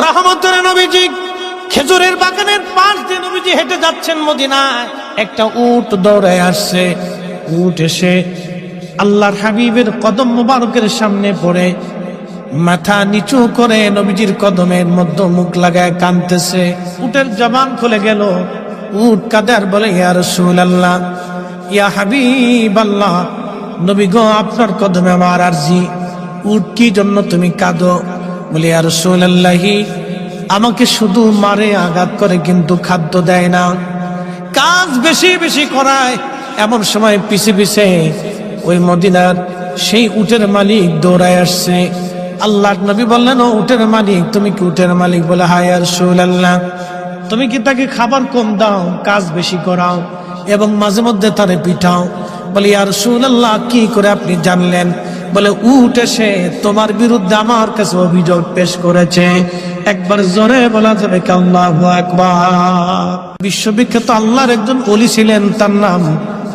রহমতের নবীজি খেজুরের বাগানের পাশ দিয়ে নবীজি হেঁটে যাচ্ছেন মদিনায়। একটা উট দৌড়ায় আসছে। উট এসে আল্লাহর হাবিবের কদম মোবারকের সামনে পড়ে মাথা নিচু করে নবীজির কদমের মধ্যে মুখ লাগায় কাঁদতেছে। উটের জবান খুলে গেল। উট কাঁদে আর বলে, ইয়া রাসূলুল্লাহ, ইয়া হাবিবাল্লাহ, নবী গো, আপনার কদমে আমার আরজি। উট, কি জন্য তুমি কাঁদো? বলে, ইয়া রাসূলুল্লাহি, আমাকে শুধু মারে, আঘাত করে, কিন্তু খাদ্য দেয় না, কাজ বেশি বেশি করায়। এমন সময় পিছে পিছে ওই মদিনার সেই উটের মালিক দৌড়ায় আসছে। আল্লাহর নবী বললেন, ও উটের মালিক, তুমি কি উটের মালিক? বলে, হ্যাঁ ইয়া রাসূলুল্লাহ। তুমি কি তাকে খাবার কম দাও, কাজ বেশি করাও এবং মাঝে মধ্যে তারে পিঠাও? বলে, ইয়া রাসূলুল্লাহ, কি করে আপনি জানলেন? বলে, উট এসে তোমার বিরুদ্ধে আমার কাছে অভিযোগ পেশ করেছে। একবার জোরে বলা যাবে কি আল্লাহু আকবার? বিশ্ববিখ্যাত আল্লাহর একজন ওলি ছিলেন, তার নাম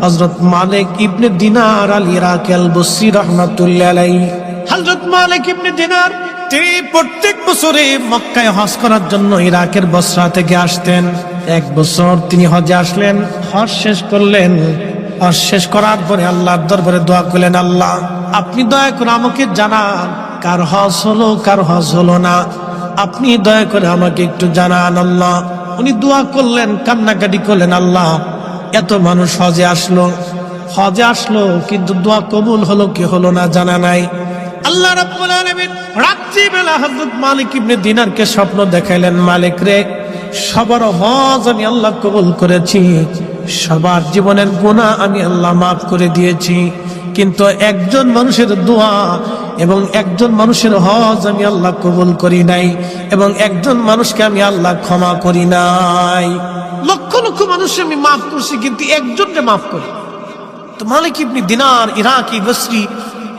হযরত মালিক ইবনে দিনার আল ইরাকি আল বসরি রাহমাতুল্লাহ আলাইহি। হযরত মালিক ইবনে দিনার তিনি প্রত্যেক বছরে মক্কায় হজ করার জন্য ইরাকের বসরা থেকে আসতেন। এক বছর তিনি হজে আসলেন, হজ শেষ করলেন। হজ শেষ করার পরে আল্লাহর দরবারে দোয়া করলেন, আল্লাহ, আপনি দয়া করে আমাকে জানান কার হজ হলো, কার হজ হলো না। আপনি দয়া করে আমাকে একটু জানান আল্লাহ। উনি দোয়া করলেন, কান্নাকাটি করলেন, আল্লাহ, এত মানুষ হজে আসলো, কিন্তু দোয়া কবুল হলো কি হলো না জানা নাই। আল্লাহ রাব্বুল আলামিন রাত্রিবেলা হযরত মালিক ইবনে দিনারকে স্বপ্ন দেখাইলেন, মালিক রে, সবার হজ আমি আল্লাহ কবুল করেছি, সবার জীবনের গুনাহ আমি আল্লাহ মাফ করে দিয়েছি, কিন্তু একজন মানুষের দোয়া এবং একজন মানুষের হজ আমি আল্লাহ কবুল করি নাই, এবং একজন মানুষকে আমি আল্লাহ ক্ষমা করি নাই। লক্ষ লক্ষ মানুষ আমি মাফ করছি, কিন্তু একজনকে মাফ করি। তো মালিক ইবনে দিনার ইরাকি বসরি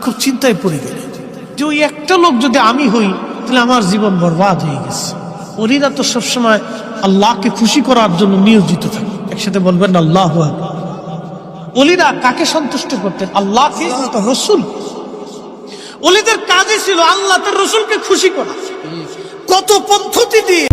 খুব চিন্তায় পড়ে গেলেন যে ওই একটা লোক যদি আমি হই, তাহলে আমার জীবন বরবাদ হয়ে গেছে। ওলিরা তো সবসময় আল্লাহকে খুশি করার জন্য নিয়োজিত থাকে। একসাথে বলবেন আল্লাহু আকবার। ওলিরা কাকে সন্তুষ্ট করতেন? আল্লাহকে, রসুল। ওলিদের কাজই ছিল আল্লাহ তার রসুলকে খুশি করা। কত পদ্ধতি দিয়ে